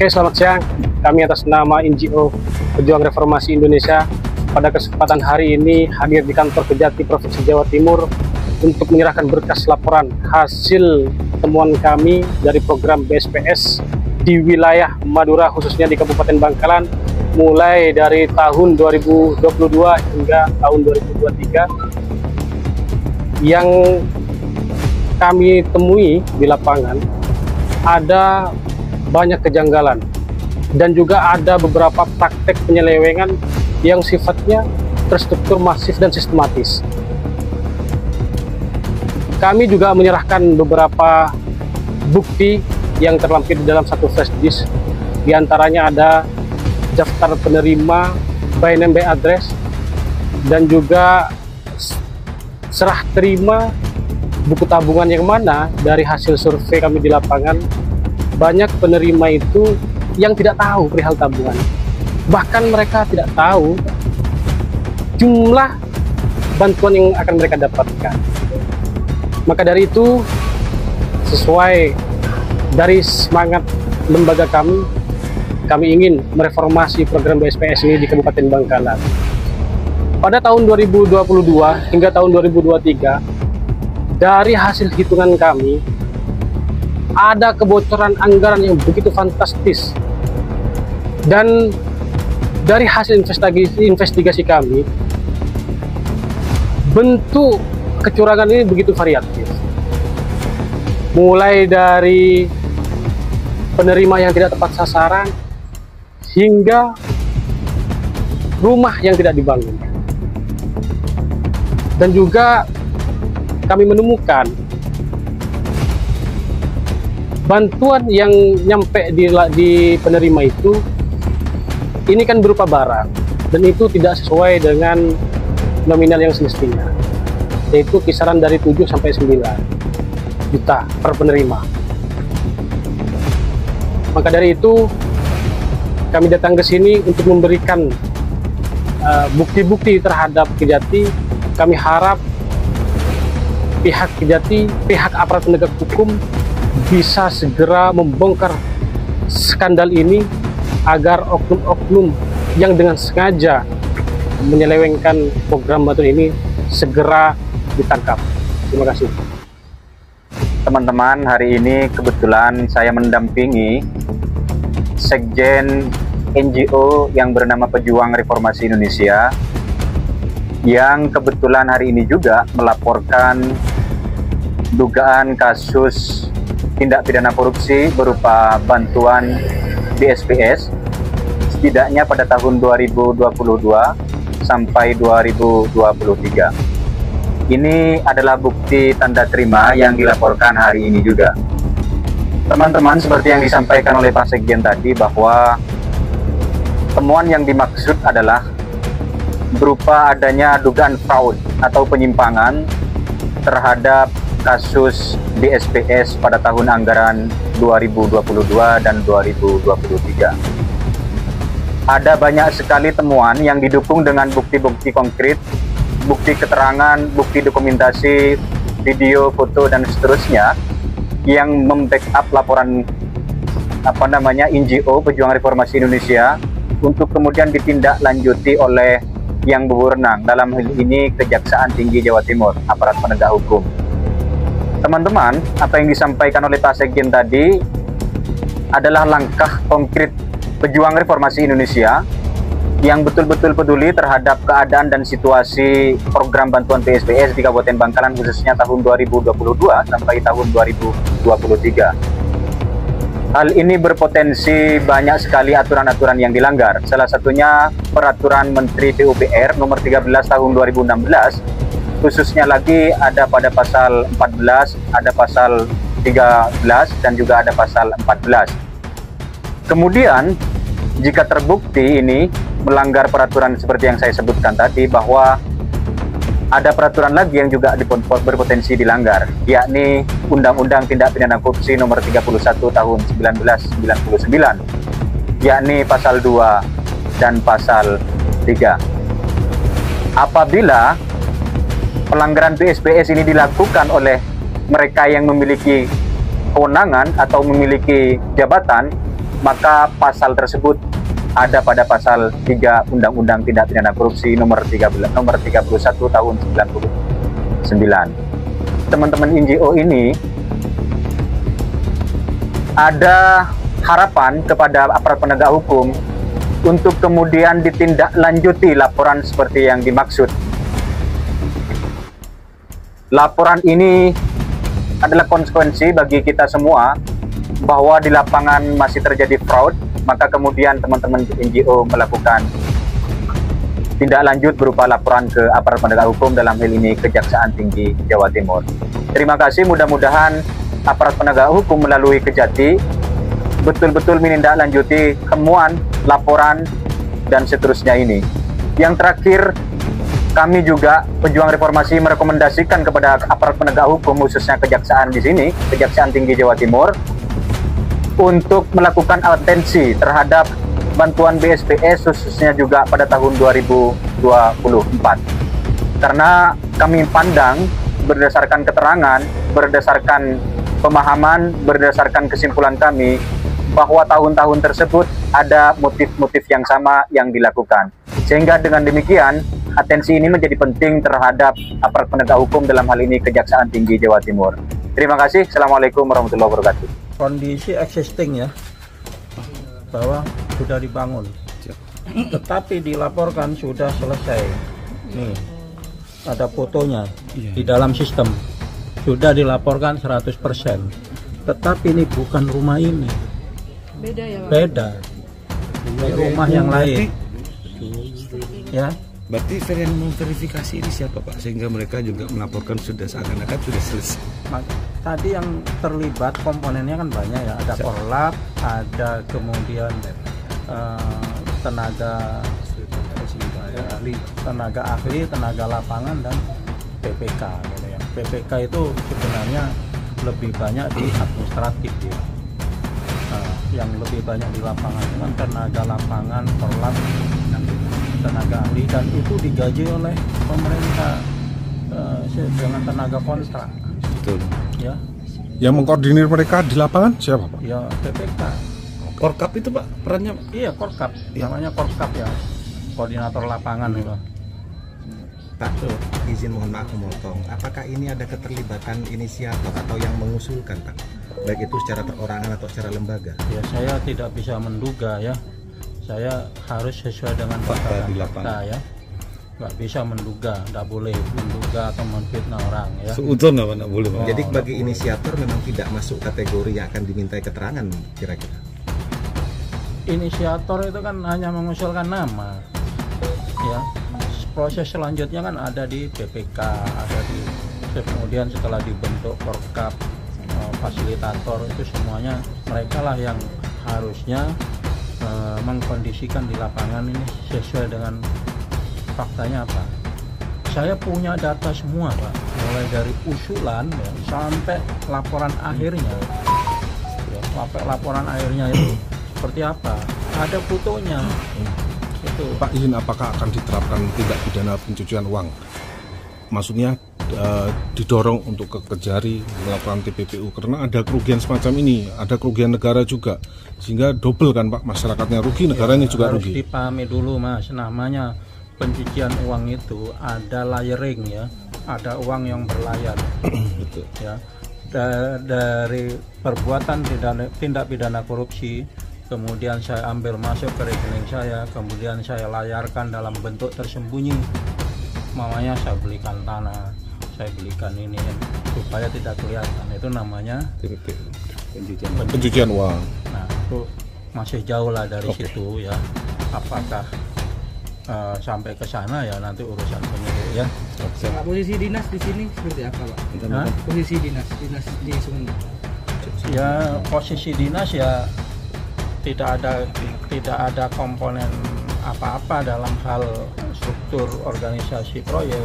Oke, selamat siang. Kami atas nama NGO Pejuang Reformasi Indonesia pada kesempatan hari ini hadir di kantor Kejati Provinsi Jawa Timur untuk menyerahkan berkas laporan hasil temuan kami dari program BSPS di wilayah Madura, khususnya di Kabupaten Bangkalan, mulai dari tahun 2022 hingga tahun 2023. Yang kami temui di lapangan ada banyak kejanggalan dan juga ada beberapa praktek penyelewengan yang sifatnya terstruktur, masif, dan sistematis. Kami juga menyerahkan beberapa bukti yang terlampir di dalam satu flash disk. Di antaranya ada daftar penerima, by name by address, dan juga serah terima buku tabungan, yang mana dari hasil survei kami di lapangan banyak penerima itu yang tidak tahu perihal tabungan. Bahkan mereka tidak tahu jumlah bantuan yang akan mereka dapatkan. Maka dari itu, sesuai dari semangat lembaga kami ingin mereformasi program BSPS ini di Kabupaten Bangkalan. Pada tahun 2022 hingga tahun 2023, dari hasil hitungan kami, ada kebocoran anggaran yang begitu fantastis. Dan dari hasil investigasi kami, bentuk kecurangan ini begitu variatif. Mulai dari penerima yang tidak tepat sasaran, hingga rumah yang tidak dibangun. Dan juga kami menemukan bantuan yang nyampe di penerima itu, ini kan berupa barang, dan itu tidak sesuai dengan nominal yang semestinya, yaitu kisaran dari 7 sampai 9 juta per penerima. Maka dari itu, kami datang ke sini untuk memberikan bukti-bukti terhadap Kejati. Kami harap pihak Kejati, pihak aparat penegak hukum bisa segera membongkar skandal ini, agar oknum-oknum yang dengan sengaja menyelewengkan program bantuan ini segera ditangkap. Terima kasih. Teman-teman, hari ini kebetulan saya mendampingi Sekjen NGO yang bernama Pejuang Reformasi Indonesia, yang kebetulan hari ini juga melaporkan dugaan kasus tindak pidana korupsi berupa bantuan BSPS setidaknya pada tahun 2022 sampai 2023. Ini adalah bukti tanda terima yang dilaporkan hari ini juga. Teman-teman, seperti yang disampaikan oleh Pak Sekjen tadi, bahwa temuan yang dimaksud adalah berupa adanya dugaan fraud atau penyimpangan terhadap kasus BSPS pada tahun anggaran 2022 dan 2023. Ada banyak sekali temuan yang didukung dengan bukti-bukti konkret, bukti keterangan, bukti dokumentasi, video, foto, dan seterusnya yang membackup laporan NGO Pejuang Reformasi Indonesia untuk kemudian ditindaklanjuti oleh yang berwenang, dalam hal ini Kejaksaan Tinggi Jawa Timur, aparat penegak hukum. Teman-teman, apa yang disampaikan oleh Pak Sekjen tadi adalah langkah konkret Pejuang Reformasi Indonesia yang betul-betul peduli terhadap keadaan dan situasi program bantuan BSPS di Kabupaten Bangkalan, khususnya tahun 2022 sampai tahun 2023. Hal ini berpotensi banyak sekali aturan-aturan yang dilanggar. Salah satunya Peraturan Menteri PUPR nomor 13 tahun 2016, khususnya lagi ada pada pasal 14, ada pasal 13, dan juga ada pasal 14. Kemudian, jika terbukti ini melanggar peraturan seperti yang saya sebutkan tadi, bahwa ada peraturan lagi yang juga berpotensi dilanggar, yakni Undang-Undang Tindak Pidana Korupsi nomor 31 tahun 1999, yakni pasal 2 dan pasal 3. Apabila pelanggaran BSPS ini dilakukan oleh mereka yang memiliki kewenangan atau memiliki jabatan, maka pasal tersebut ada pada pasal 3 Undang-Undang Tindak Pidana Korupsi nomor 31 tahun 99. Teman-teman NGO ini ada harapan kepada aparat penegak hukum untuk kemudian ditindaklanjuti laporan seperti yang dimaksud. Laporan ini adalah konsekuensi bagi kita semua bahwa di lapangan masih terjadi fraud, maka kemudian teman-teman NGO melakukan tindak lanjut berupa laporan ke aparat penegak hukum, dalam hal ini Kejaksaan Tinggi Jawa Timur. Terima kasih, mudah-mudahan aparat penegak hukum melalui Kejati betul-betul menindaklanjuti temuan, laporan, dan seterusnya ini. Yang terakhir, kami juga pejuang reformasi merekomendasikan kepada aparat penegak hukum, khususnya Kejaksaan di sini, Kejaksaan Tinggi Jawa Timur, untuk melakukan atensi terhadap bantuan BSPS khususnya juga pada tahun 2024. Karena kami pandang berdasarkan keterangan, berdasarkan pemahaman, berdasarkan kesimpulan kami bahwa tahun-tahun tersebut ada motif-motif yang sama yang dilakukan. Sehingga dengan demikian atensi ini menjadi penting terhadap aparat penegak hukum, dalam hal ini Kejaksaan Tinggi Jawa Timur. Terima kasih. Assalamualaikum warahmatullahi wabarakatuh. Kondisi existing ya, bahwa sudah dibangun, tetapi dilaporkan sudah selesai. Nih, ada fotonya di dalam sistem, sudah dilaporkan 100%. Tetapi ini bukan rumah ini, beda ya Pak? Beda, ini rumah yang lain ya. Berarti yang memverifikasi ini siapa Pak? Sehingga mereka juga melaporkan sudah seakan-akan sudah selesai. Tadi yang terlibat komponennya kan banyak ya, ada korlap, ada kemudian tenaga ahli, tenaga lapangan, dan PPK gitu ya. PPK itu sebenarnya lebih banyak di administratif ya. Yang lebih banyak di lapangan dengan tenaga lapangan, korlap, tenaga ahli, dan itu digaji oleh pemerintah dengan tenaga kontrak. Betul. Ya. Yang mengkoordinir mereka di lapangan siapa Pak? Ya PPK. Korkap itu Pak perannya? Iya, Korkap. Namanya Korkap ya. Koordinator lapangan itu. Pak, izin mohon maaf memotong. Apakah ini ada keterlibatan inisiator atau yang mengusulkan Pak? Baik itu secara perorangan atau secara lembaga? Ya, saya tidak bisa menduga ya. Saya harus sesuai dengan fakta di lapangan ya. Nggak bisa menduga, nggak boleh menduga atau menfitnah orang ya. Seudon apa nggak boleh Pak? Jadi bagi inisiator memang tidak masuk kategori yang akan dimintai keterangan kira-kira? Inisiator itu kan hanya mengusulkan nama ya. Proses selanjutnya kan ada di PPK, ada di kemudian setelah dibentuk Korkap, fasilitator, itu semuanya mereka lah yang harusnya mengkondisikan di lapangan ini sesuai dengan faktanya apa. Saya punya data semua Pak, mulai dari usulan ya, sampai laporan akhirnya ya, laporan akhirnya itu seperti apa, ada fotonya itu. Pak, izin apakah akan diterapkan tindak pidana pencucian uang? Maksudnya didorong untuk ke Kejari melakukan TPPU karena ada kerugian semacam ini, ada kerugian negara juga, sehingga double kan Pak, masyarakatnya rugi, negaranya juga harus rugi. Dipahami dulu Mas, namanya pencucian uang itu ada layering ya, ada uang yang berlayar. Betul. Ya, dari perbuatan tindak pidana korupsi, kemudian saya ambil masuk ke rekening saya, kemudian saya layarkan dalam bentuk tersembunyi. Mamanya saya belikan tanah, saya belikan ini supaya tidak kelihatan, itu namanya Pencucian uang. Nah, itu masih jauh lah dari situ ya. Apakah sampai ke sana ya nanti urusan penyidik ya. Pak, posisi dinas di sini seperti apa Pak? Posisi dinas di Sumeneb. Ya, posisi dinas ya tidak ada komponen apa-apa dalam hal struktur organisasi proyek.